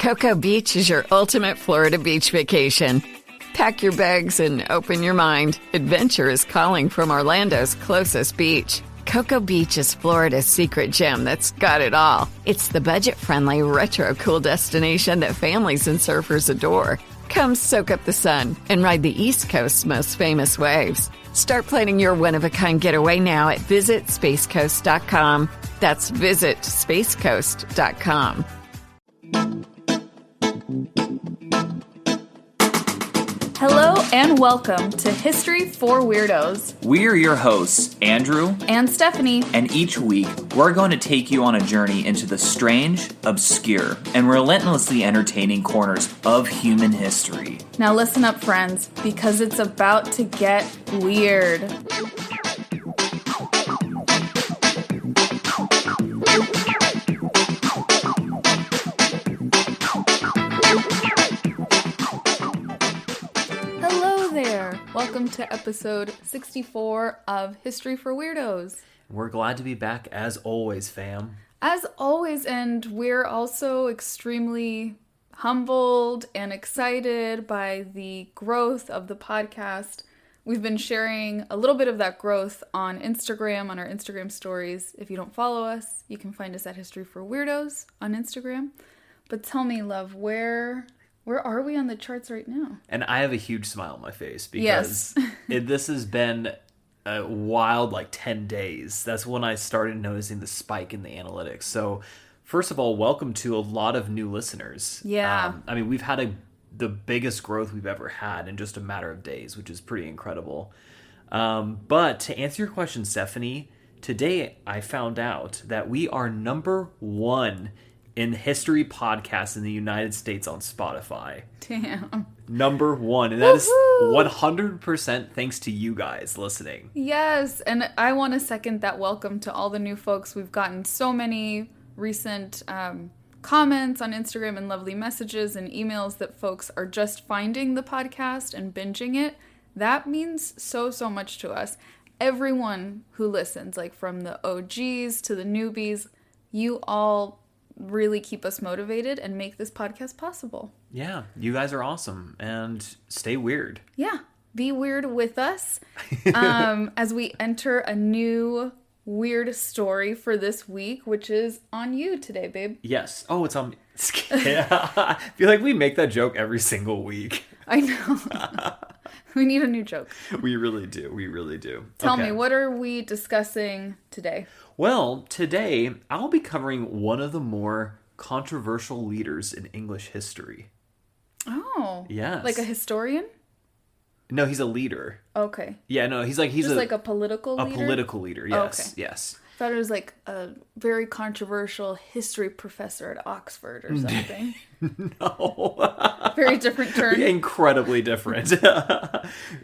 Cocoa Beach is your ultimate Florida beach vacation. Pack your bags and open your mind. Adventure is calling from Orlando's closest beach. Cocoa Beach is Florida's secret gem that's got it all. It's the budget-friendly, retro-cool destination that families and surfers adore. Come soak up the sun and ride the East Coast's most famous waves. Start planning your one-of-a-kind getaway now at visitspacecoast.com. That's visitspacecoast.com. Hello and welcome to History for Weirdos. We are your hosts, Andrew and Stephanie. And each week, we're going to take you on a journey into the strange, obscure, and relentlessly entertaining corners of human history. Now listen up, friends, because it's about to get weird. Welcome to episode 64 of History for Weirdos. We're glad to be back as always, fam. As always, and we're also extremely humbled and excited by the growth of the podcast. We've been sharing a little bit of that growth on Instagram, on our Instagram stories. If you don't follow us, you can find us at History for Weirdos on Instagram. But tell me, love, where are we on the charts right now? And I have a huge smile on my face because this has been a wild, 10 days. That's when I started noticing the spike in the analytics. So, first of all, welcome to a lot of new listeners. Yeah. We've had the biggest growth we've ever had in just a matter of days, which is pretty incredible. But to answer your question, Stephanie, today I found out that we are number 1 in history podcasts in the United States on Spotify. Damn. Number 1. And that is 100% thanks to you guys listening. Yes. And I want to second that welcome to all the new folks. We've gotten so many recent comments on Instagram and lovely messages and emails that folks are just finding the podcast and binging it. That means so much to us. Everyone who listens, from the OGs to the newbies, you all really keep us motivated and make this podcast possible. Yeah, you guys are awesome, and stay weird. Yeah, be weird with us as we enter a new weird story for this week, which is on you today, babe. Yes. Oh, it's on me. I feel like we make that joke every single week. I know. We need a new joke. We really do. We really do. Tell me, what are we discussing today? Well, today I'll be covering one of the more controversial leaders in English history. Oh. Yes. Like a historian? No, he's a leader. Okay. Yeah, no, he's just like a political leader? A political leader, yes. Okay. Yes. I thought it was like a very controversial history professor at Oxford or something. No. Very different turn. Incredibly different.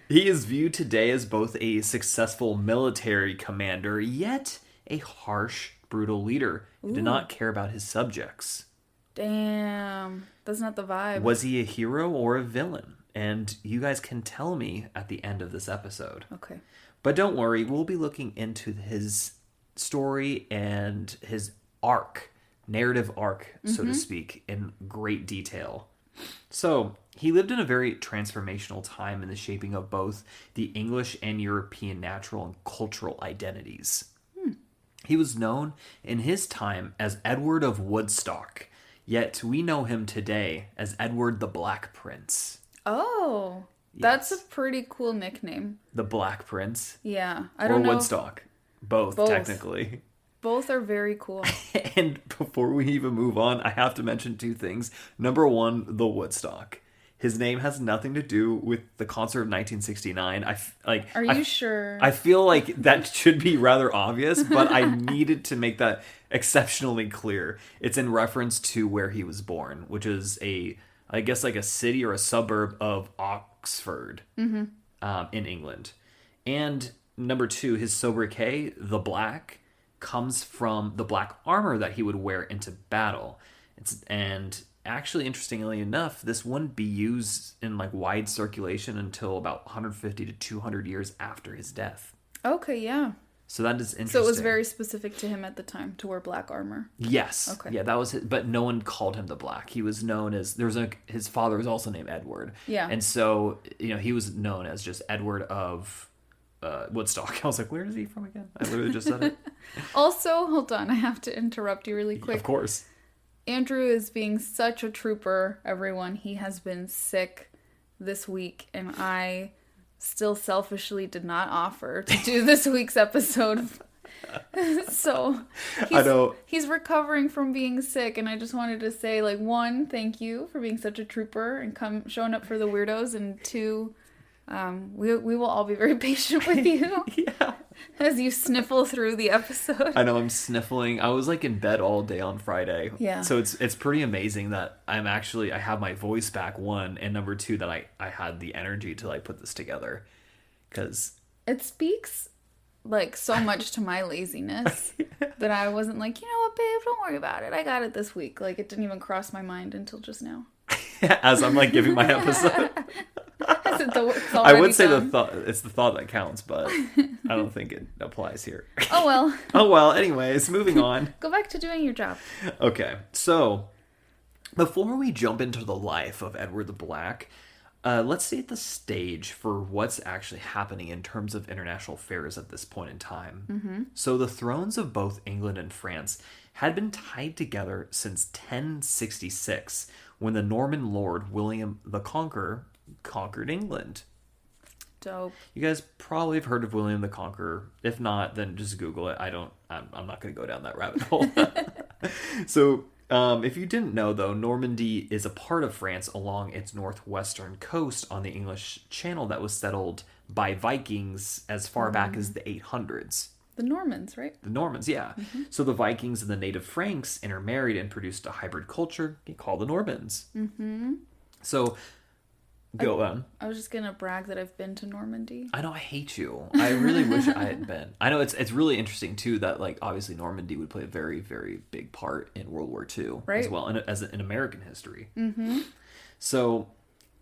He is viewed today as both a successful military commander, yet a harsh, brutal leader who did not care about his subjects. Damn. That's not the vibe. Was he a hero or a villain? And you guys can tell me at the end of this episode. Okay. But don't worry, we'll be looking into his story and his narrative arc, so to speak, in great detail. So, he lived in a very transformational time in the shaping of both the English and European natural and cultural identities. He was known in his time as Edward of Woodstock, yet we know him today as Edward the Black Prince. Oh, that's a pretty cool nickname. The Black Prince? Yeah, I don't know. Or Woodstock. Both, technically. Both are very cool. And before we even move on, I have to mention 2 things. Number 1, the Woodstock. His name has nothing to do with the concert of 1969. Are you sure? I feel like that should be rather obvious, but I needed to make that exceptionally clear. It's in reference to where he was born, which is a city or a suburb of Oxford in England. And number 2, his sobriquet, the Black, comes from the black armor that he would wear into battle. And actually, interestingly enough, this wouldn't be used in wide circulation until about 150 to 200 years after his death. Okay, yeah. So that is interesting. So it was very specific to him at the time to wear black armor. Yes. Okay. Yeah, that was his, but no one called him the Black. He was known as his father was also named Edward. Yeah. And so, he was known as just Edward of Woodstock. I was like, where is he from again? I literally just said it. Also, hold on, I have to interrupt you really quick. Of course. Andrew is being such a trooper, everyone. He has been sick this week, and I still selfishly did not offer to do this week's episode. So he's recovering from being sick, and I just wanted to say, like, one, thank you for being such a trooper and showing up for the weirdos, and two, we will all be very patient with you. Yeah. As you sniffle through the episode. I know, I'm sniffling. I was like in bed all day on Friday. Yeah. So it's pretty amazing that I have my voice back, one, and number two, that I had the energy to like put this together. Because it speaks like so much to my laziness that I wasn't like, you know what, babe, don't worry about it. I got it this week. Like, it didn't even cross my mind until just now. As I'm like giving my episode. I would say it's the thought that counts, but I don't think it applies here. Oh well. Oh well, anyways, moving on. Go back to doing your job. Okay, so before we jump into the life of Edward the Black, let's set the stage for what's actually happening in terms of international affairs at this point in time. Mm-hmm. So the thrones of both England and France had been tied together since 1066, when the Norman lord William the Conqueror conquered England. Dope. You guys probably have heard of William the Conqueror. If not, then just Google it. I'm not going to go down that rabbit hole. So, if you didn't know, though, Normandy is a part of France along its northwestern coast on the English Channel that was settled by Vikings as far back as the 800s. The Normans, right? The Normans, yeah. Mm-hmm. So the Vikings and the native Franks intermarried and produced a hybrid culture called the Normans. Mm-hmm. So, go on. I was just going to brag that I've been to Normandy. I know, I hate you. I really wish I had been. I know it's really interesting, too, that, like, obviously Normandy would play a very, very big part in World War II as well, and as in American history. Mm-hmm. So,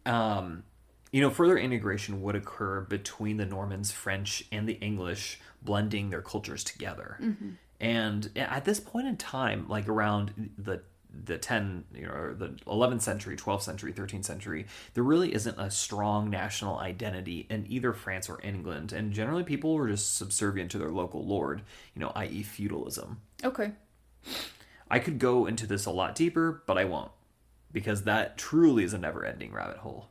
further integration would occur between the Normans, French, and the English, blending their cultures together. Mm-hmm. And at this point in time, like around the 11th century, 12th century, 13th century, there really isn't a strong national identity in either France or England. And generally people were just subservient to their local lord, i.e. feudalism. Okay. I could go into this a lot deeper, but I won't, because that truly is a never-ending rabbit hole.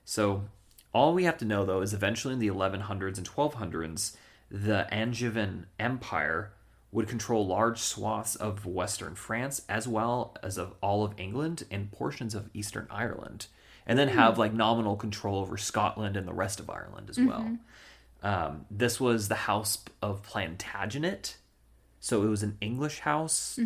So all we have to know, though, is eventually in the 1100s and 1200s, the Angevin Empire would control large swaths of western France, as well as of all of England and portions of eastern Ireland, and then have like nominal control over Scotland and the rest of Ireland as well. This was the House of Plantagenet, so it was an English house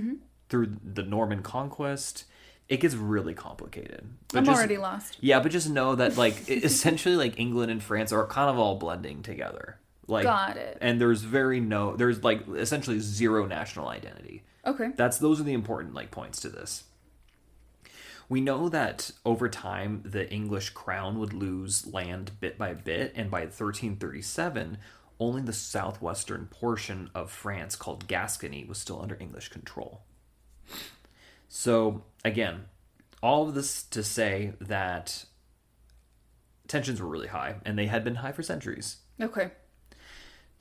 through the Norman conquest. It gets really complicated. But I'm already lost. Yeah, but just know that like essentially like England and France are kind of all blending together. Like, got it. And there's like essentially zero national identity. Okay. Those are the important like points to this. We know that over time the English crown would lose land bit by bit, and by 1337 only the southwestern portion of France called Gascony was still under English control. So again, all of this to say that tensions were really high, and they had been high for centuries. Okay.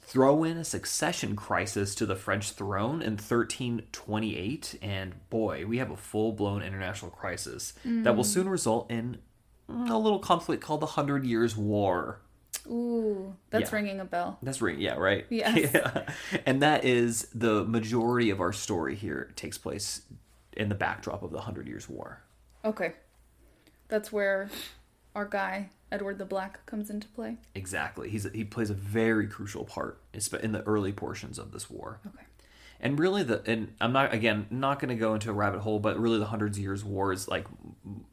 Throw in a succession crisis to the French throne in 1328, and boy, we have a full-blown international crisis that will soon result in a little conflict called the 100 Years' War. Ooh, that's ringing a bell. That's ringing, yeah, right? Yes. Yeah. And that is the majority of our story here takes place in the backdrop of the 100 Years' War. Okay. That's where our guy, Edward the Black, comes into play. Exactly. He plays a very crucial part in the early portions of this war. Okay. And really, I'm not going to go into a rabbit hole, but really the 100 Years' War is like,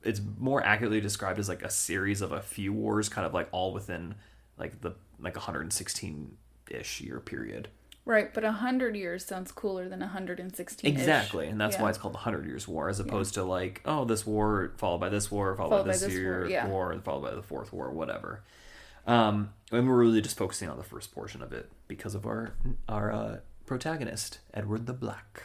it's more accurately described as like a series of a few wars, kind of like all within like 116-ish year period. Right, but 100 years sounds cooler than 116-ish. Exactly, and that's why it's called the 100 Years' War, as opposed to like, oh, this war followed by this war, followed by this war, followed by the fourth war, whatever. And we're really just focusing on the first portion of it because of our protagonist, Edward the Black.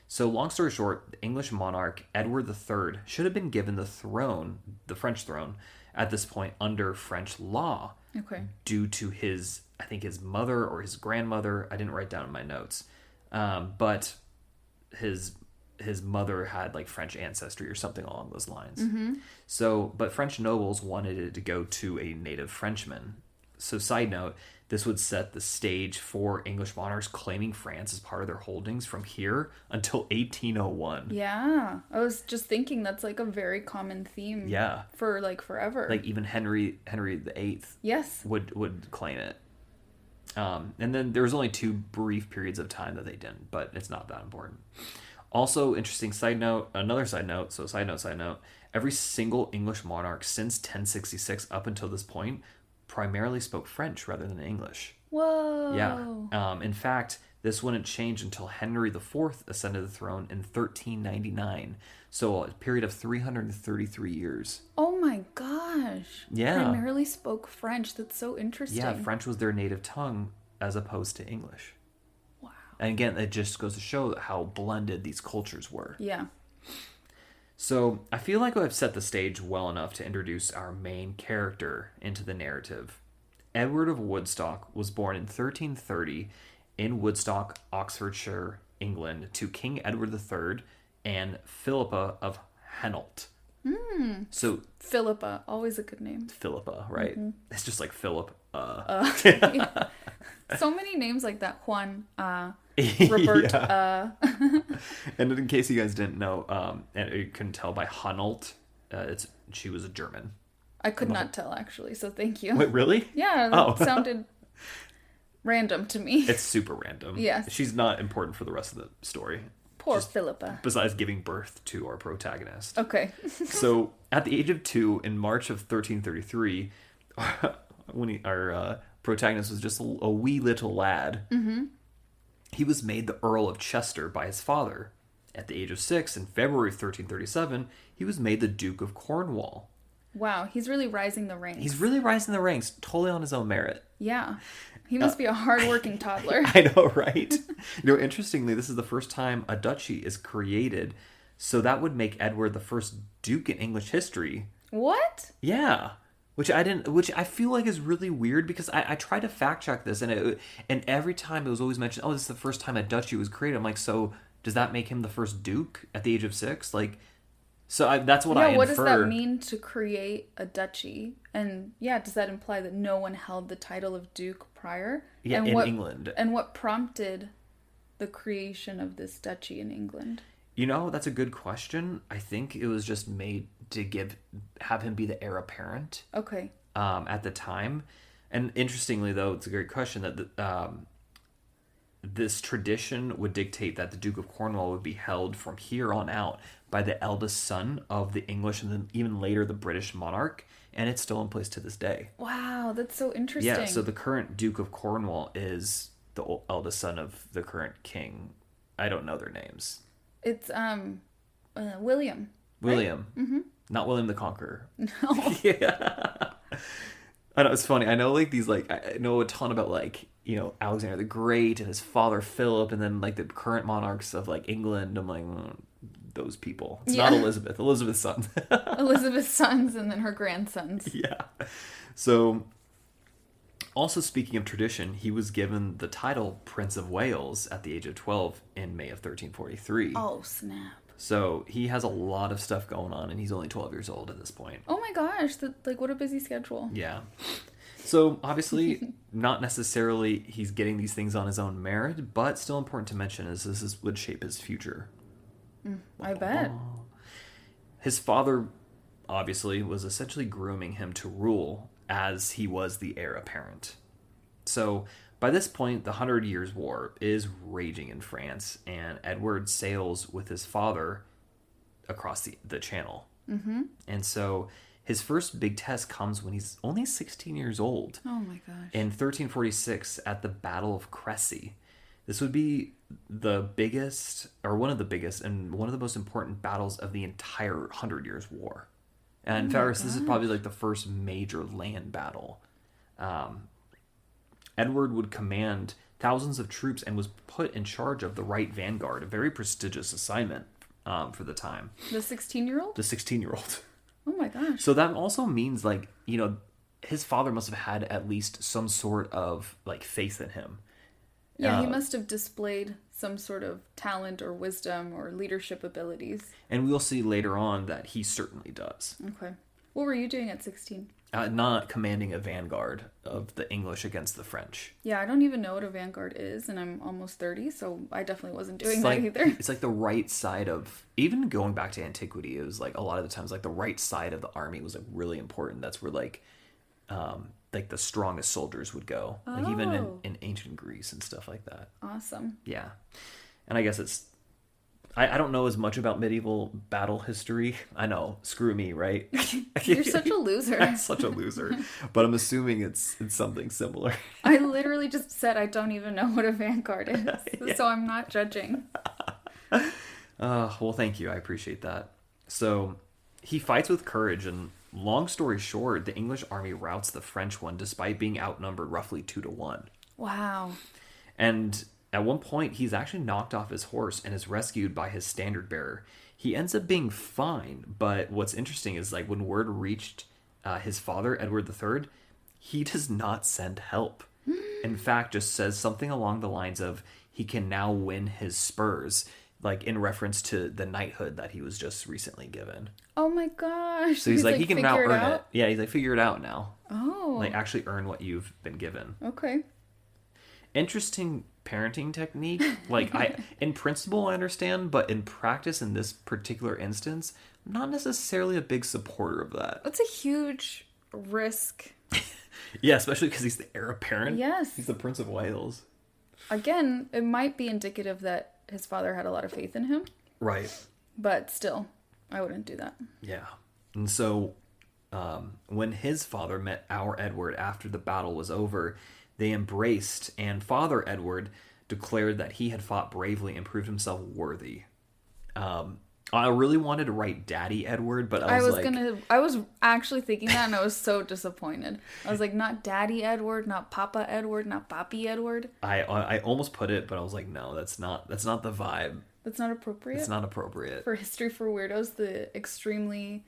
So, long story short, the English monarch Edward III should have been given the throne, the French throne, at this point under French law. Okay. Due to his, I think his mother or his grandmother, I didn't write down in my notes, but his mother had like French ancestry or something along those lines. Mm-hmm. So, but French nobles wanted it to go to a native Frenchman. So, side note, this would set the stage for English monarchs claiming France as part of their holdings from here until 1801. Yeah. I was just thinking that's like a very common theme. Yeah. For like forever. Like even Henry VIII. Yes. Would claim it. And then there was only 2 brief periods of time that they didn't, but it's not that important. Also, interesting side note, every single English monarch since 1066 up until this point primarily spoke French rather than English. Whoa. Yeah. In fact, this wouldn't change until Henry IV ascended the throne in 1399. So a period of 333 years. Oh my gosh. Yeah. Primarily spoke French. That's so interesting. Yeah, French was their native tongue as opposed to English. Wow. And again, it just goes to show how blended these cultures were. Yeah. So I feel like I've set the stage well enough to introduce our main character into the narrative. Edward of Woodstock was born in 1330 in Woodstock, Oxfordshire, England, to King Edward III and Philippa of Hainault. So Philippa, always a good name. Philippa, right? Mm-hmm. It's just like Philip. Yeah. So many names like that. Juan, Robert. And in case you guys didn't know, and you couldn't tell by Hainault, she was a German. I could not tell, actually, so thank you. Wait, really? Yeah, that sounded random to me. It's super random. Yes. She's not important for the rest of the story. Poor Philippa. Besides giving birth to our protagonist. Okay. So, at the age of 2, in March of 1333, when our protagonist was just a wee little lad, he was made the Earl of Chester by his father. At the age of 6, in February of 1337, he was made the Duke of Cornwall. Wow, he's really rising the ranks. He's really rising the ranks, totally on his own merit. Yeah. He must be a hardworking toddler. I know, right? Interestingly, this is the first time a duchy is created, so that would make Edward the first duke in English history. What? Yeah. Which I feel like is really weird because I tried to fact check this and every time it was always mentioned, oh, this is the first time a duchy was created. I'm like, so does that make him the first duke at the age of 6? Like, that's what I infer. Yeah, what does that mean to create a duchy? And yeah, does that imply that no one held the title of duke prior? Yeah, and in England. And what prompted the creation of this duchy in England? That's a good question. I think it was just made to have him be the heir apparent. Okay. At the time. And interestingly, though, it's a great question that this tradition would dictate that the Duke of Cornwall would be held from here on out by the eldest son of the English and then even later the British monarch, and it's still in place to this day. Wow, that's so interesting. Yeah, so the current Duke of Cornwall is the eldest son of the current king. I don't know their names. It's William. William. Right? Mm-hmm. Not William the Conqueror. No. Yeah. I know, it's funny. I know I know a ton about Alexander the Great and his father Philip and then the current monarchs of England. I'm like, those people. It's not Elizabeth. Elizabeth's son. Elizabeth's sons and then her grandsons. Yeah. So, also speaking of tradition, he was given the title Prince of Wales at the age of 12 in May of 1343. Oh, snap. So he has a lot of stuff going on, and he's only 12 years old at this point. Oh my gosh, what a busy schedule. Yeah. So obviously, not necessarily he's getting these things on his own merit, but still important to mention is this would shape his future. I bet. His father, obviously, was essentially grooming him to rule as he was the heir apparent. So by this point, the 100 Years' War is raging in France, and Edward sails with his father across the channel. Mm-hmm. And so his first big test comes when he's only 16 years old. Oh my gosh. In 1346 at the Battle of Crécy. This would be the biggest, or one of the biggest, and one of the most important battles of the entire 100 Years' War. And in fact, this is probably like the first major land battle. Edward would command thousands of troops and was put in charge of the right vanguard, a very prestigious assignment for the time. The 16-year-old? The 16-year-old. Oh my gosh. So that also means, like, you know, his father must have had at least some sort of, like, faith in him. Yeah, he must have displayed some sort of talent or wisdom or leadership abilities. And we'll see later on that he certainly does. Okay. What were you doing at 16? Not commanding a vanguard of the English against the French. Yeah, I don't even know what a vanguard is, and I'm almost 30, so I definitely wasn't doing that like, either. It's like the right side of, even going back to antiquity, it was like a lot of the times, like the right side of the army was like really important. That's where like the strongest soldiers would go. Like even in ancient Greece and stuff like that. Awesome. Yeah. And I guess it's, I don't know as much about medieval battle history. I know, screw me, right? You're such a loser. I'm such a loser. But I'm assuming it's something similar. I literally just said I don't even know what a vanguard is, so I'm not judging. Well, thank you. I appreciate that. So he fights with courage, and long story short, the English army routs the French one despite being outnumbered roughly 2-1. Wow. And at one point, he's actually knocked off his horse and is rescued by his standard bearer. He ends up being fine, but what's interesting is like when word reached his father, Edward III, he does not send help. In fact, just says something along the lines of he can now win his spurs, like in reference to the knighthood that he was just recently given. Oh my gosh. So he's like he can now figure earn it it. out? Yeah, he's like, figure it out now. Oh. Like actually earn what you've been given. Okay. Interesting parenting technique. Like in principle I understand, but in practice in this particular instance, I'm not necessarily a big supporter of that. That's a huge risk. Yeah, especially because he's the heir apparent. Yes. He's the Prince of Wales. Again, it might be indicative that his father had a lot of faith in him, Right. but still, I wouldn't do that. Yeah. And so when his father met our Edward after the battle was over, they embraced, and Father Edward declared that he had fought bravely and proved himself worthy. I really wanted to write Daddy Edward, but I was actually thinking that, and I was so disappointed. I was like, not Daddy Edward, not Papa Edward, not Papi Edward. I almost put it, but I was like, no, that's not the vibe. That's not appropriate? It's not appropriate. For History for Weirdos, the extremely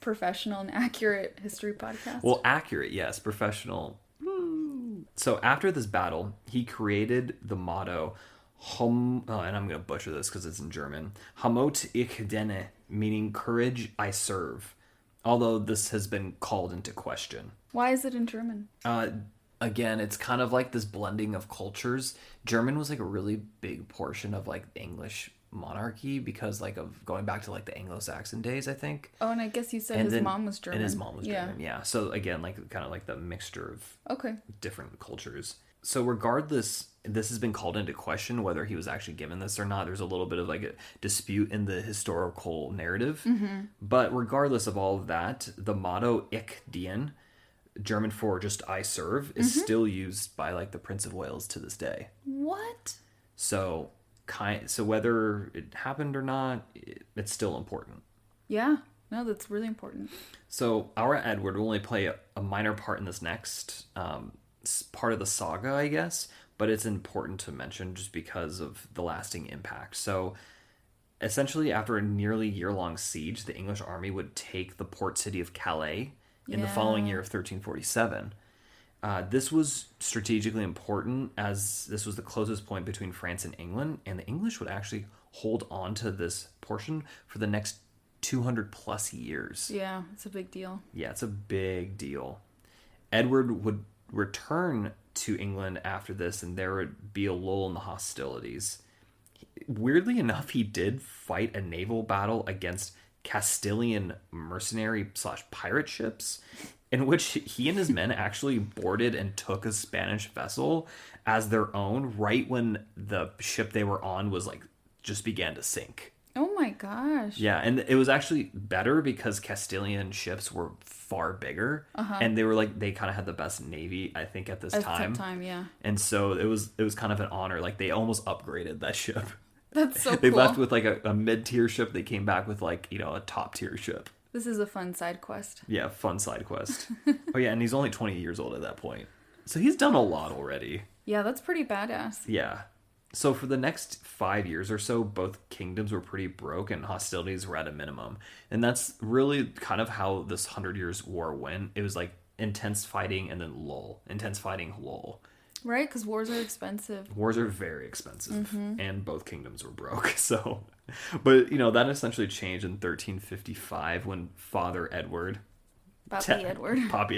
professional and accurate history podcast. Well, accurate, yes. Professional. So after this battle, he created the motto, and I'm going to butcher this because it's in German, Hamot ich diene, meaning courage I serve. Although this has been called into question. Why is it in German? Again, it's kind of like this blending of cultures. German was like a really big portion of like English monarchy because like of going back to like the Anglo-Saxon days, I think. Oh, and I guess you said his mom was German. And his mom was German, yeah. So again, like kind of like the mixture of different cultures. So regardless, this has been called into question whether he was actually given this or not. There's a little bit of like a dispute in the historical narrative. Mm-hmm. But regardless of all of that, the motto Ich dien, German for just I serve, is still used by like the Prince of Wales to this day. What? So whether it happened or not, it's still important. Yeah. No, that's really important. So our Edward will only play a minor part in this next part of the saga, I guess, but it's important to mention just because of the lasting impact. So essentially, after a nearly year-long siege, the English army would take the port city of Calais in the following year of 1347. This was strategically important as this was the closest point between France and England, and the English would actually hold on to this portion for the next 200 plus years. Yeah, it's a big deal. Yeah, it's a big deal. Edward would return to England after this, and there would be a lull in the hostilities. Weirdly enough, he did fight a naval battle against Castilian mercenary / pirate ships, in which he and his men actually boarded and took a Spanish vessel as their own right when the ship they were on was like just began to sink. Oh my gosh. Yeah, and it was actually better because Castilian ships were far bigger, and they were like they kind of had the best navy, I think, at this time. At that time, yeah. And so it was kind of an honor. Like they almost upgraded that ship. That's so They cool. left with like a mid-tier ship. They came back with like, a top-tier ship. This is a fun side quest. Yeah, fun side quest. Oh yeah, and he's only 20 years old at that point. So he's done a lot already. Yeah, that's pretty badass. Yeah. So for the next 5 years or so, both kingdoms were pretty broke and hostilities were at a minimum. And that's really kind of how this 100 Years' War went. It was like intense fighting and then lull. Intense fighting, lull. Right, because wars are expensive. Wars are very expensive, and both kingdoms were broke. So, but that essentially changed in 1355 when Father Edward, Papi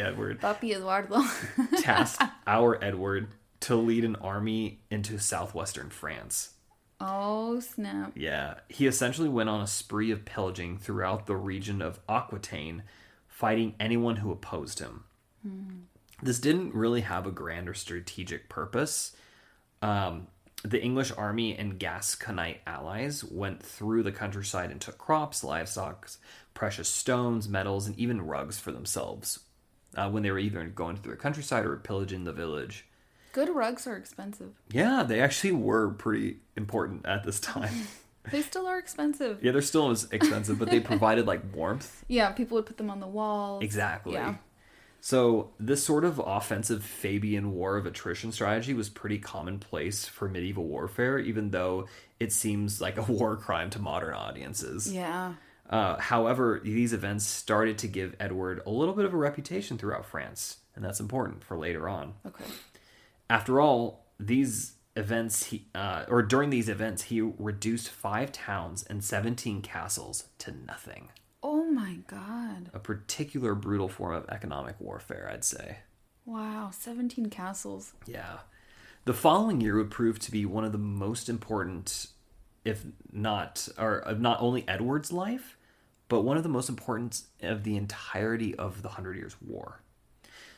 Edward, tasked our Edward to lead an army into southwestern France. Oh snap! Yeah, he essentially went on a spree of pillaging throughout the region of Aquitaine, fighting anyone who opposed him. This didn't really have a grand or strategic purpose. The English army and Gasconite allies went through the countryside and took crops, livestock, precious stones, metals, and even rugs for themselves when they were either going through the countryside or pillaging the village. Good rugs are expensive. Yeah, they actually were pretty important at this time. They still are expensive. Yeah, they're still expensive, but they provided like warmth. Yeah, people would put them on the walls. Exactly. Yeah. So this sort of offensive Fabian war of attrition strategy was pretty commonplace for medieval warfare, even though it seems like a war crime to modern audiences. Yeah. However, these events started to give Edward a little bit of a reputation throughout France, and that's important for later on. Okay. After all, these events, during these events, he reduced 5 towns and 17 castles to nothing. Oh my god. A particular brutal form of economic warfare, I'd say. Wow, 17 castles. Yeah. The following year would prove to be one of the most important, if not, or not only Edward's life, but one of the most important of the entirety of the 100 Years' War.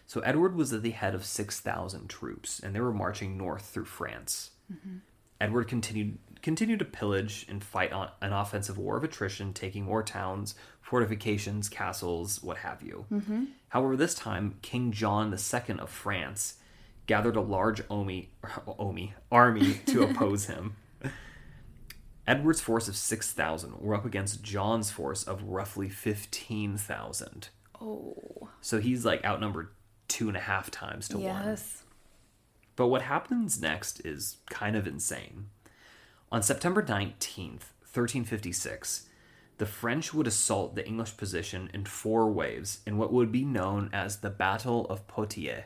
So Edward was at the head of 6,000 troops, and they were marching north through France. Mm-hmm. Edward continued to pillage and fight on an offensive war of attrition, taking more towns, fortifications, castles, what have you. Mm-hmm. However, this time, King John II of France gathered a large army to oppose him. Edward's force of 6,000 were up against John's force of roughly 15,000. Oh. So he's like outnumbered 2.5 times to 1. Yes. But what happens next is kind of insane. On September 19th, 1356, the French would assault the English position in 4 waves in what would be known as the Battle of Poitiers.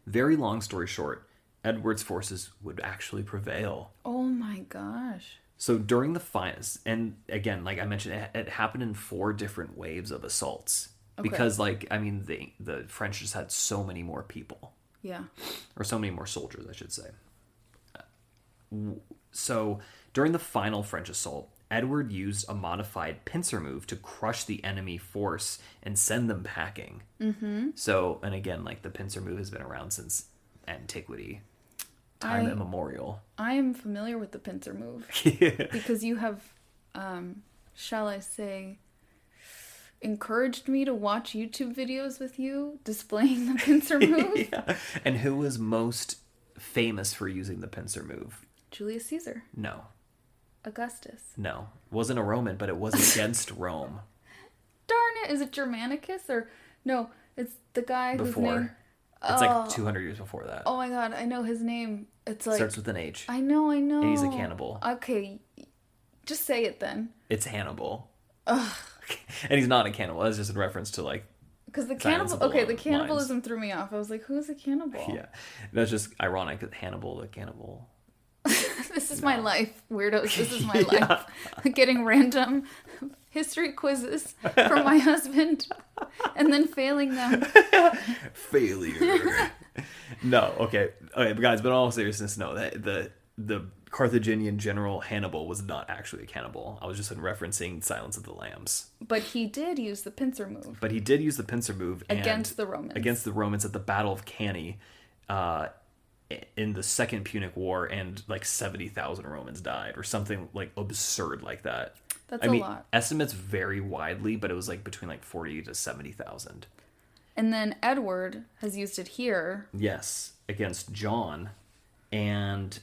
Very long story short, Edward's forces would actually prevail. Oh my gosh. So during the finals, and again, like I mentioned, it happened in 4 different waves of assaults. Okay. Because, the French just had so many more people. Yeah. Or so many more soldiers, I should say. So, during the final French assault, Edward used a modified pincer move to crush the enemy force and send them packing. Mm-hmm. So, and again, the pincer move has been around since antiquity. Time immemorial. I am familiar with the pincer move. Because you have, shall I say, encouraged me to watch YouTube videos with you displaying the pincer move. Yeah. And who was most famous for using the pincer move? Julius Caesar. No. Augustus. No. Wasn't a Roman, but it was against Rome. Darn it. Is it Germanicus or... No, it's the guy before. Whose name... It's like 200 years before that. Oh my god, I know his name. It's like... Starts with an H. I know. And he's a cannibal. Okay. Just say it then. It's Hannibal. Ugh. And he's not a cannibal. That's just a reference to because the cannibal. Okay, the cannibalism threw me off. I was like, "Who's a cannibal?" Yeah, that's just ironic that Hannibal, the cannibal. This is my life, weirdos. This is my life. Getting random history quizzes from my husband, and then failing them. Failure. No, okay, but guys. But in all seriousness, no. The Carthaginian general Hannibal was not actually a cannibal. I was just referencing Silence of the Lambs. But he did use the pincer move. Against the Romans. Against the Romans at the Battle of Cannae in the Second Punic War, and 70,000 Romans died, or something absurd like that. That's a lot. Estimates vary widely, but it was between 40 to 70,000. And then Edward has used it here. Yes, against John, and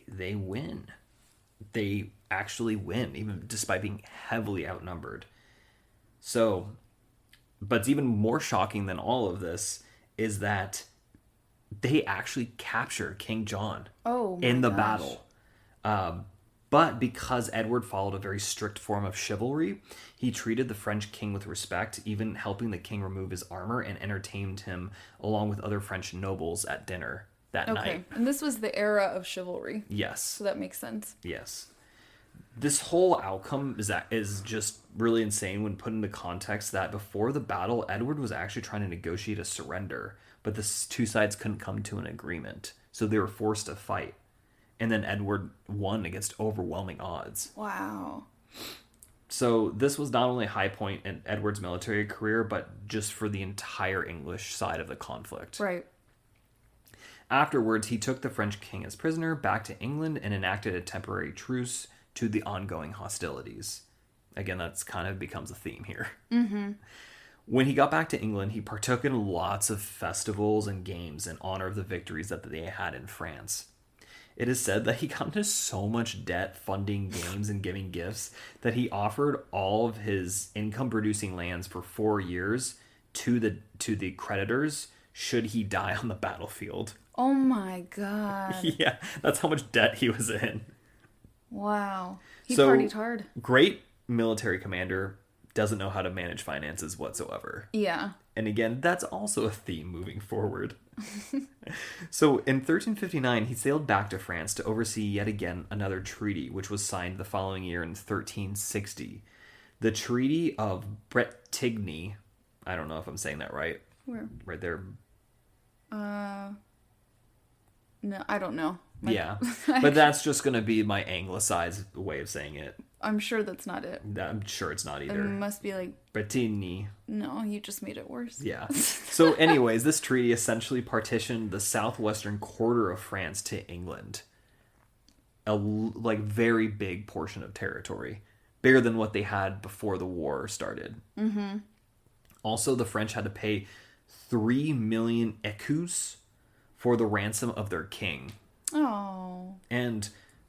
they win. they actually win, even despite being heavily outnumbered. So, but it's even more shocking than all of this is that they actually capture King John in the battle. But because Edward followed a very strict form of chivalry, he treated the French king with respect, even helping the king remove his armor and entertained him along with other French nobles at dinner that night. And this was the era of chivalry. Yes. So that makes sense. Yes. This whole outcome is just really insane when put into context that before the battle, Edward was actually trying to negotiate a surrender, but the two sides couldn't come to an agreement, so they were forced to fight. And then Edward won against overwhelming odds. Wow. So this was not only a high point in Edward's military career, but just for the entire English side of the conflict. Right. Afterwards, he took the French king as prisoner back to England and enacted a temporary truce to the ongoing hostilities. Again, that's kind of becomes a theme here. Mm-hmm. When he got back to England, he partook in lots of festivals and games in honor of the victories that they had in France. It is said that he got into so much debt funding games and giving gifts that he offered all of his income-producing lands for 4 years to the creditors should he die on the battlefield. Oh my God. Yeah, that's how much debt he was in. Wow. He partied hard. Great military commander, doesn't know how to manage finances whatsoever. Yeah. And again, that's also a theme moving forward. So in 1359, he sailed back to France to oversee yet again another treaty, which was signed the following year in 1360. The Treaty of Bretigny. I don't know if I'm saying that right. Where? Right there. No, I don't know. Yeah. But that's just going to be my anglicized way of saying it. I'm sure that's not it. I'm sure it's not either. It must be like... Bretigny. No, you just made it worse. Yeah. So anyways, this treaty essentially partitioned the southwestern quarter of France to England. A very big portion of territory. Bigger than what they had before the war started. Mm-hmm. Also, the French had to pay 3 million écus for the ransom of their king. Oh. And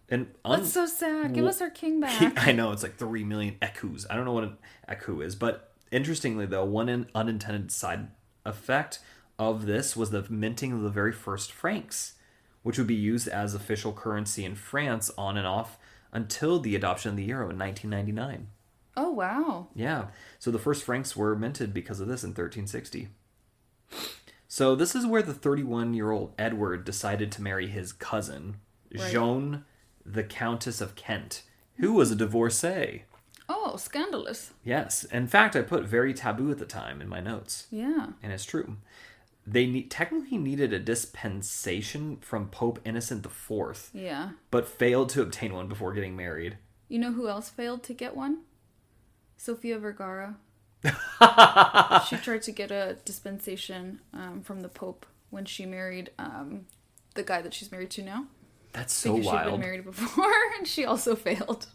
that's so sad. Give us our king back. I know, it's like 3 million écus. I don't know what an écu is, but interestingly though, one unintended side effect of this was the minting of the very first francs, which would be used as official currency in France on and off until the adoption of the euro in 1999. Oh, wow. Yeah. So the first francs were minted because of this in 1360. So this is where the 31-year-old Edward decided to marry his cousin, right. Joan, the Countess of Kent, who was a divorcee. Oh, scandalous. Yes. In fact, I put very taboo at the time in my notes. Yeah. And it's true. They technically needed a dispensation from Pope Innocent IV. Yeah. But failed to obtain one before getting married. You know who else failed to get one? Sofia Vergara. She tried to get a dispensation from the Pope when she married the guy that she's married to now. That's so because wild. She'd been married before, and she also failed.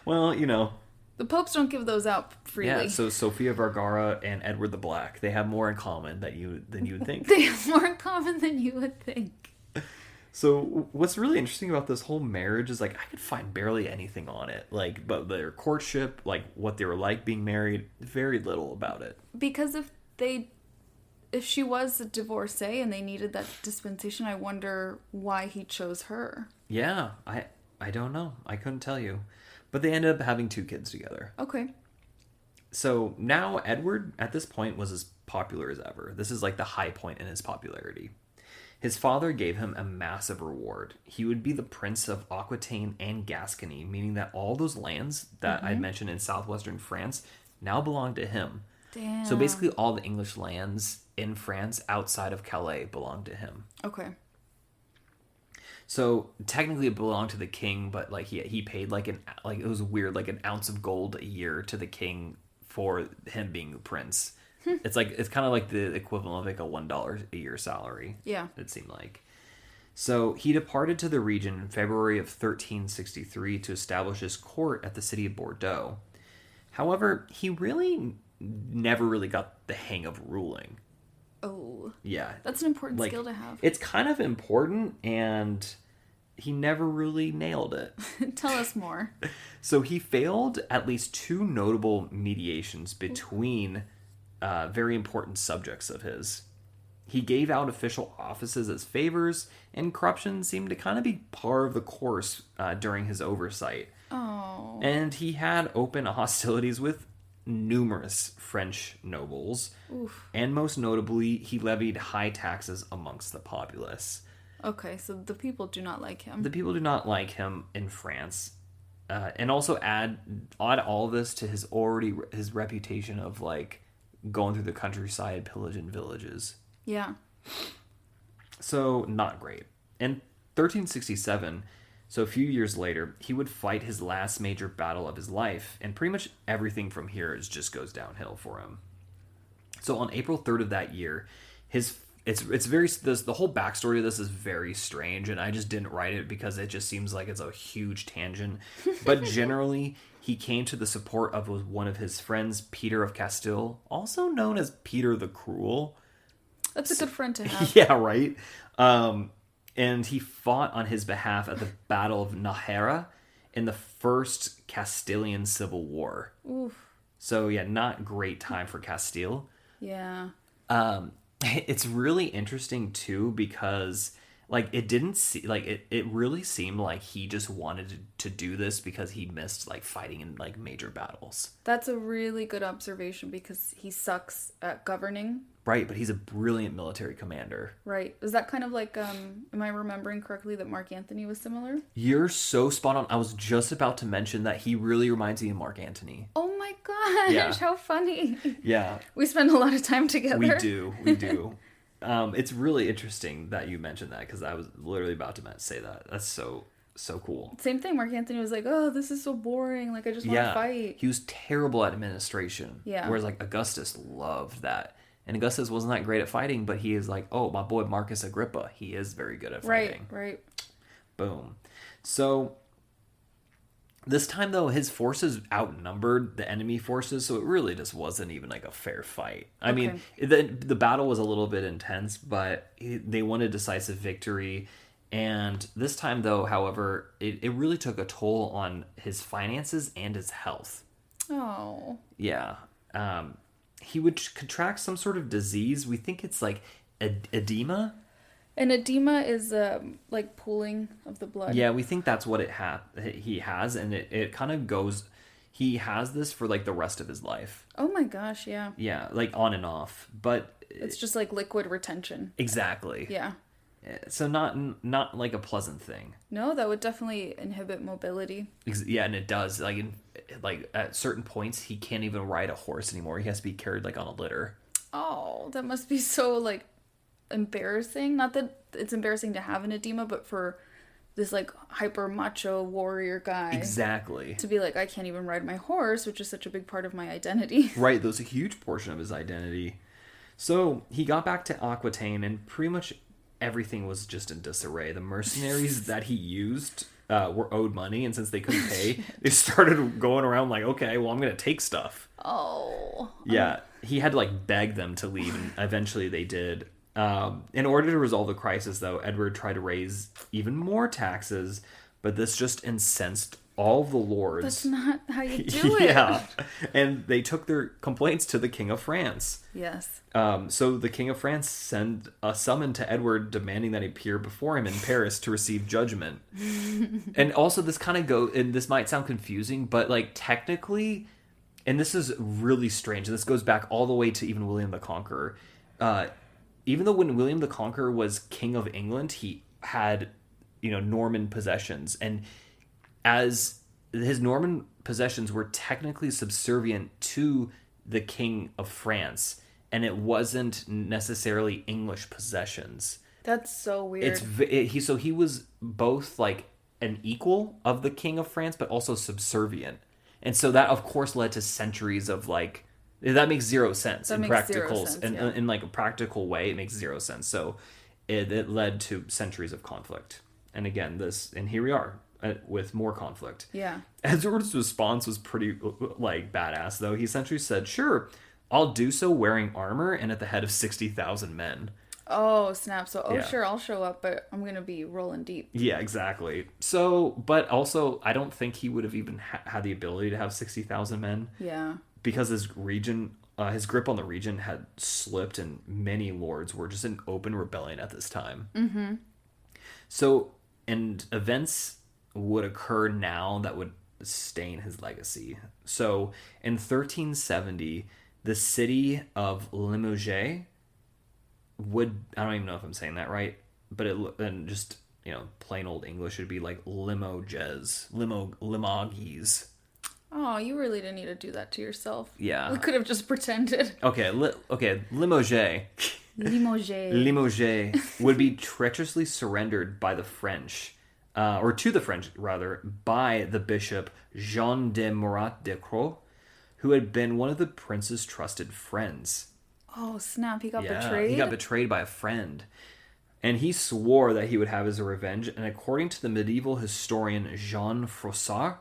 Well, you know. The popes don't give those out freely. Yeah, so Sofia Vergara and Edward the Black, they have more in common than you would think. They have more in common than you would think. So what's really interesting about this whole marriage is, like, I could find barely anything on it. Like, but their courtship, like, what they were like being married, very little about it. Because if she was a divorcee and they needed that dispensation, I wonder why he chose her. Yeah, I don't know. I couldn't tell you. But they ended up having 2 kids together. Okay. So now Edward, at this point, was as popular as ever. This is like the high point in his popularity. His father gave him a massive reward. He would be the Prince of Aquitaine and Gascony, meaning that all those lands that I mentioned in southwestern France now belonged to him. Damn. So basically all the English lands in France outside of Calais belonged to him. Okay. So technically it belonged to the king, but like he paid it was weird, like an ounce of gold a year to the king for him being the prince. It's kind of like the equivalent of like a $1 a year salary. Yeah. It seemed like. So he departed to the region in February of 1363 to establish his court at the city of Bordeaux. However, he really never really got the hang of ruling. Oh. Yeah. That's an important skill to have. It's kind of important, and he never really nailed it. Tell us more. So he failed at least 2 notable mediations between very important subjects of his. He gave out official offices as favors, and corruption seemed to kind of be par of the course during his oversight. Oh. And he had open hostilities with numerous French nobles. Oof. And most notably, he levied high taxes amongst the populace. Okay, so the people do not like him. The people do not like him in France. And also add all this to his reputation of like going through the countryside pillaging villages. Yeah. So not great. In 1367, so a few years later, he would fight his last major battle of his life, and pretty much everything from here just goes downhill for him. So on April 3rd of that year, the whole backstory of this is very strange, and I just didn't write it because it just seems like it's a huge tangent. But generally, he came to the support of one of his friends, Peter of Castile, also known as Peter the Cruel. That's a good friend to have. Yeah, right? And he fought on his behalf at the Battle of Nájera in the First Castilian Civil War. Oof. So, yeah, not great time for Castile. Yeah. It's really interesting too because like it really seemed like he just wanted to do this because he missed like fighting in like major battles. That's a really good observation because he sucks at governing. Right, but he's a brilliant military commander. Right. Is that kind of like am I remembering correctly that Mark Antony was similar? You're so spot on. I was just about to mention that he really reminds me of Mark Antony. Oh my gosh, Yeah. How funny. Yeah. We spend a lot of time together. We do. It's really interesting that you mentioned that because I was literally about to say that. That's so cool. Same thing. Mark Antony was like, "Oh, this is so boring. Like, I just want to fight." He was terrible at administration. Yeah. Whereas like Augustus loved that. And Augustus wasn't that great at fighting, but he is like, oh, my boy Marcus Agrippa. He is very good at fighting. Right. Boom. So this time, though, his forces outnumbered the enemy forces, so it really just wasn't even like a fair fight. I mean, the battle was a little bit intense, but they won a decisive victory. And this time, though, however, it really took a toll on his finances and his health. Oh. Yeah. He would contract some sort of disease. We think it's like edema. And edema is like pooling of the blood. Yeah, we think that's what he has, and it kind of goes. He has this for like the rest of his life. Oh my gosh, yeah. Yeah, like on and off, but it's just like liquid retention. Exactly. Yeah. So not like a pleasant thing. No, that would definitely inhibit mobility. Yeah, and it does. Like at certain points, he can't even ride a horse anymore. He has to be carried like on a litter. Oh, that must be so like embarrassing. Not that it's embarrassing to have an edema, but for this like hyper macho warrior guy, exactly, to be like, I can't even ride my horse, which is such a big part of my identity. Right, that was a huge portion of his identity. So he got back to Aquitaine, and pretty much everything was just in disarray. The mercenaries that he used were owed money, and since they couldn't pay, they started going around like, okay, well, I'm gonna take stuff. Oh. Yeah, he had to like beg them to leave, and eventually they did. In order to resolve the crisis, though, Edward tried to raise even more taxes, but this just incensed all of the lords. That's not how you do it. Yeah, and they took their complaints to the King of France. Yes. So the King of France sent a summon to Edward demanding that he appear before him in Paris to receive judgment. And also this kind of and this might sound confusing, but like technically, and this is really strange, this goes back all the way to even William the Conqueror. Even though when William the Conqueror was King of England, he had, Norman possessions, and as his Norman possessions were technically subservient to the King of France, and it wasn't necessarily English possessions. That's so weird. He was both like an equal of the King of France, but also subservient, and so that of course led to centuries of like. That makes zero sense in practicals. In like a practical way, it makes zero sense. So it led to centuries of conflict. And again, here we are with more conflict. Yeah. Edward's response was pretty like badass, though. He essentially said, "Sure, I'll do so wearing armor and at the head of 60,000 men." Oh, snap. So, Yeah. sure, I'll show up, but I'm going to be rolling deep. Yeah, exactly. So, but also, I don't think he would have even had the ability to have 60,000 men. Yeah. Because his region, his grip on the region had slipped, and many lords were just in open rebellion at this time. Mm-hmm. So, and events would occur now that would stain his legacy. So, in 1370, the city of Limoges would, I don't even know if I'm saying that right, but and just, plain old English would be like Limoges, Limoges. Oh, you really didn't need to do that to yourself. Yeah. We could have just pretended. Okay, Limoges. Limoges would be treacherously surrendered by the French, or to the French, rather, by the bishop Jean de Morat de Croix, who had been one of the prince's trusted friends. Oh, snap. He got betrayed? He got betrayed by a friend. And he swore that he would have his revenge, and according to the medieval historian Jean Froissart,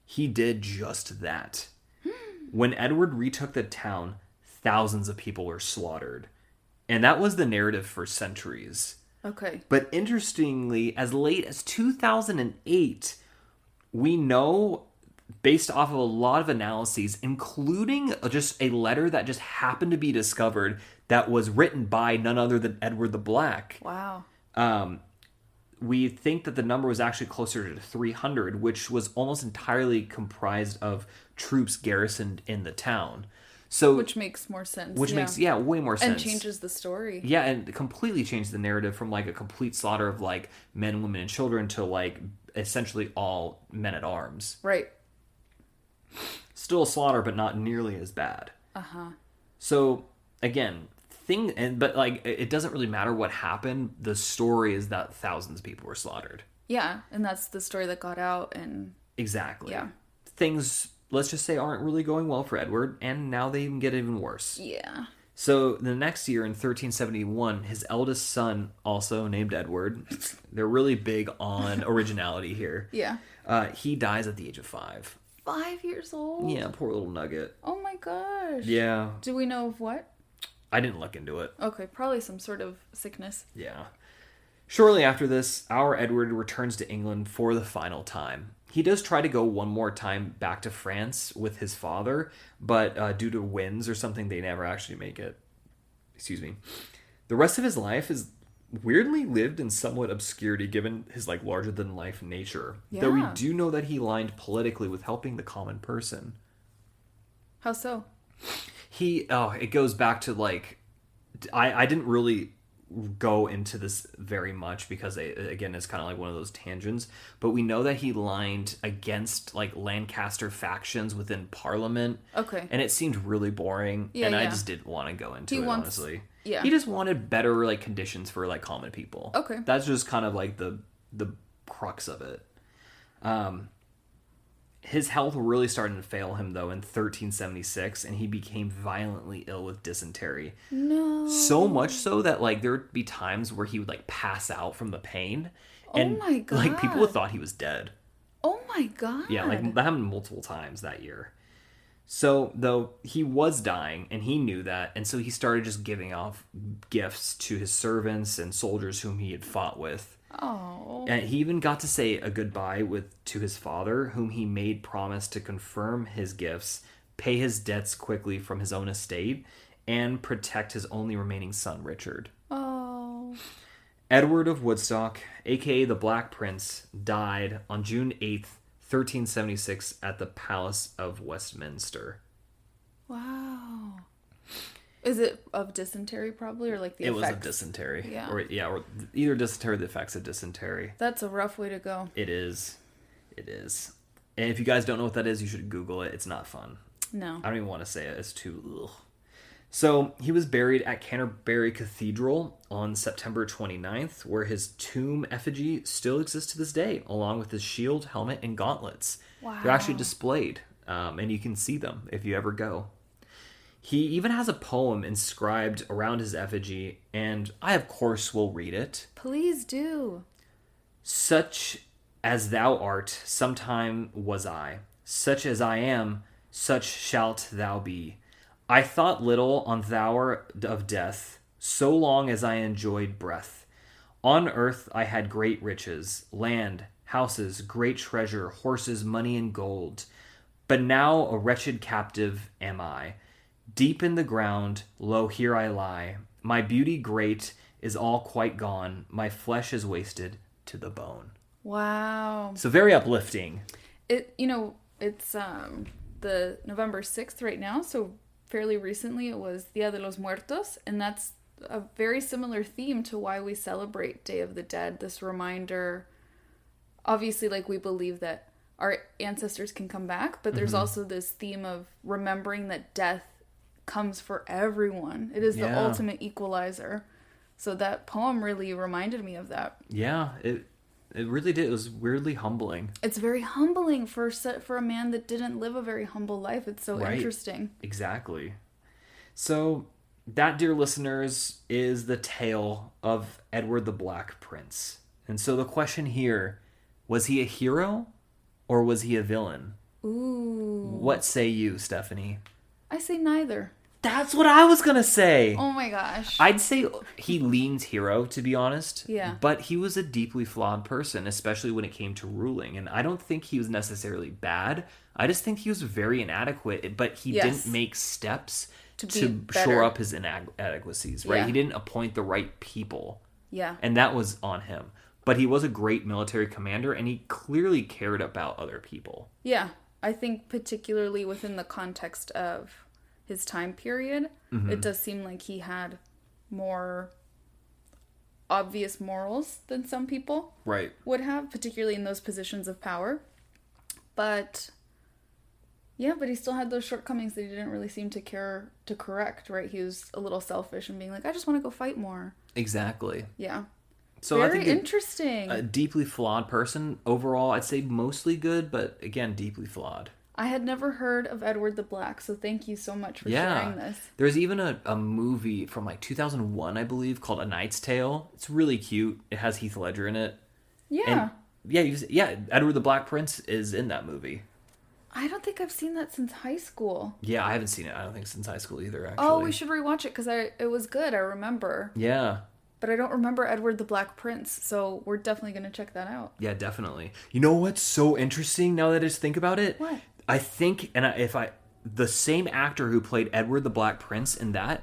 he did just that. When Edward retook the town, thousands of people were slaughtered. And that was the narrative for centuries. Okay. But interestingly, as late as 2008, we know, based off of a lot of analyses, including just a letter that just happened to be discovered that was written by none other than Edward the Black. Wow. We think that the number was actually closer to 300, which was almost entirely comprised of troops garrisoned in the town. So, which makes more sense. Makes way more sense. And changes the story. Yeah, and completely changed the narrative from like a complete slaughter of like men, women, and children to like essentially all men at arms. Right. Still a slaughter, but not nearly as bad. Uh-huh. So again, but like it doesn't really matter what happened. The story is that thousands of people were slaughtered. Yeah, and that's the story that got out, and exactly. Yeah. Things, let's just say, aren't really going well for Edward, and now they even get even worse. Yeah. So the next year in 1371, his eldest son, also named Edward, they're really big on originality here. Yeah. He dies at the age of 5. 5 years old? Yeah, poor little nugget. Oh my gosh. Yeah. Do we know of what? I didn't look into it. Okay, probably some sort of sickness. Yeah. Shortly after this, our Edward returns to England for the final time. He does try to go one more time back to France with his father, but due to winds or something, they never actually make it. Excuse me. The rest of his life is weirdly lived in somewhat obscurity given his like larger than life nature. Yeah. Though we do know that he aligned politically with helping the common person. How so? It goes back to like, I didn't really go into this very much because again, it's kind of like one of those tangents, but we know that he lined against like Lancaster factions within Parliament. Okay. And it seemed really boring. Yeah, and I yeah. just didn't want to go into it, honestly. Yeah. He just wanted better like conditions for like common people. Okay. That's just kind of like the crux of it. His health really started to fail him, though, in 1376, and he became violently ill with dysentery. No. So much so that, like, there would be times where he would, like, pass out from the pain. And, oh, my God. like, people thought he was dead. Oh, my God. Yeah, like, that happened multiple times that year. So, though, he was dying, and he knew that, and so he started just giving off gifts to his servants and soldiers whom he had fought with. Oh. And he even got to say a goodbye to his father, whom he made promise to confirm his gifts, pay his debts quickly from his own estate, and protect his only remaining son, Richard. Oh. Edward of Woodstock, aka the Black Prince, died on June 8th, 1376 at the Palace of Westminster. Wow. Is it of dysentery probably, or like the effects? It was of dysentery. Yeah. Or either dysentery or the effects of dysentery. That's a rough way to go. It is. It is. And if you guys don't know what that is, you should Google it. It's not fun. No. I don't even want to say it. It's too... Ugh. So, he was buried at Canterbury Cathedral on September 29th, where his tomb effigy still exists to this day, along with his shield, helmet, and gauntlets. Wow. They're actually displayed, and you can see them if you ever go. He even has a poem inscribed around his effigy, and I, of course, will read it. Please do. Such as thou art, sometime was I. Such as I am, such shalt thou be. I thought little on the hour of death, so long as I enjoyed breath. On earth I had great riches, land, houses, great treasure, horses, money, and gold. But now a wretched captive am I. Deep in the ground, lo, here I lie. My beauty great is all quite gone. My flesh is wasted to the bone. Wow. So very uplifting. It's the November 6th right now, so fairly recently it was Dia de los Muertos, and that's a very similar theme to why we celebrate Day of the Dead. This reminder, obviously, like, we believe that our ancestors can come back, but there's also this theme of remembering that death comes for everyone. It is the ultimate equalizer. So that poem really reminded me of that. Yeah, it really did. It was weirdly humbling. It's very humbling for a man that didn't live a very humble life. It's so interesting. Exactly. So that, dear listeners, is the tale of Edward the Black Prince. And so the question here, was he a hero or was he a villain? Ooh. What say you, Stephanie? I say neither. That's what I was going to say. Oh my gosh. I'd say he leans hero, to be honest. Yeah. But he was a deeply flawed person, especially when it came to ruling. And I don't think he was necessarily bad. I just think he was very inadequate, but he didn't make steps to shore up his inadequacies, right? Yeah. He didn't appoint the right people. Yeah. And that was on him. But he was a great military commander, and he clearly cared about other people. Yeah. I think particularly within the context of his time period, it does seem like he had more obvious morals than some people would have, particularly in those positions of power. But he still had those shortcomings that he didn't really seem to care to correct, right? He was a little selfish and being like, I just want to go fight more. Exactly. Yeah. So very I think interesting. A deeply flawed person. Overall, I'd say mostly good, but again, deeply flawed. I had never heard of Edward the Black, so thank you so much for sharing this. There's even a movie from like 2001, I believe, called A Knight's Tale. It's really cute. It has Heath Ledger in it. Yeah. And Edward the Black Prince is in that movie. I don't think I've seen that since high school. Yeah, I haven't seen it, I don't think, since high school either, actually. Oh, we should rewatch it because it was good, I remember. Yeah. But I don't remember Edward the Black Prince, so we're definitely going to check that out. Yeah, definitely. You know what's so interesting now that I just think about it? What? I think, the same actor who played Edward the Black Prince in that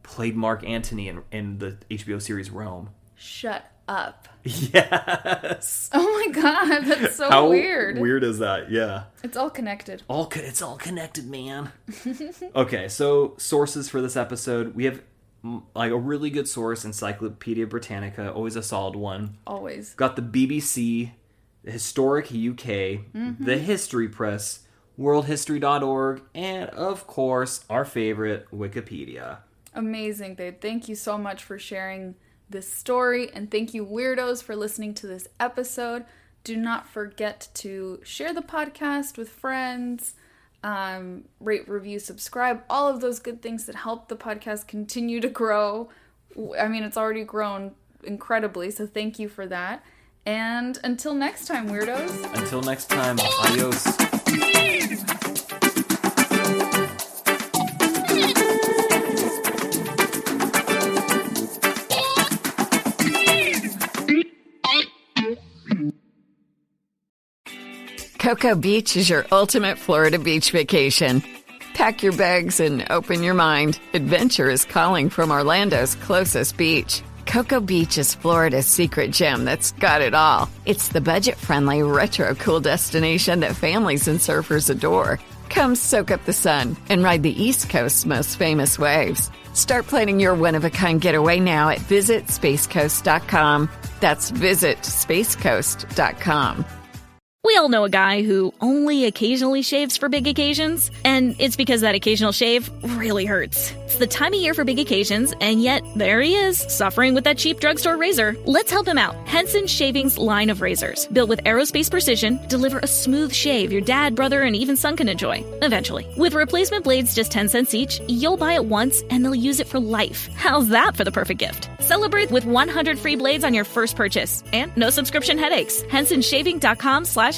played Mark Antony in the HBO series Rome. Shut up. Yes. Oh my god, that's so weird. How weird is that? Yeah. It's all connected. It's all connected, man. Okay, so sources for this episode. We have like a really good source, Encyclopedia Britannica, always a solid one. Always. Got the BBC, the Historic UK, the History Press, worldhistory.org, and of course, our favorite, Wikipedia. Amazing, babe. Thank you so much for sharing this story, and thank you, weirdos, for listening to this episode. Do not forget to share the podcast with friends, rate, review, subscribe, all of those good things that help the podcast continue to grow. I mean, it's already grown incredibly, so thank you for that. And until next time, weirdos. Until next time, adios. Cocoa Beach is your ultimate Florida beach vacation. Pack your bags and open your mind. Adventure is calling from Orlando's closest beach. Cocoa Beach is Florida's secret gem that's got it all. It's the budget-friendly, retro-cool destination that families and surfers adore. Come soak up the sun and ride the East Coast's most famous waves. Start planning your one-of-a-kind getaway now at visitspacecoast.com. That's visitspacecoast.com. We all know a guy who only occasionally shaves for big occasions, and it's because that occasional shave really hurts. It's the time of year for big occasions, and yet there he is, suffering with that cheap drugstore razor. Let's help him out. Henson Shaving's line of razors, built with aerospace precision, deliver a smooth shave your dad, brother, and even son can enjoy, eventually. With replacement blades just 10 cents each, you'll buy it once, and they'll use it for life. How's that for the perfect gift? Celebrate with 100 free blades on your first purchase, and no subscription headaches. HensonShaving.com/holiday.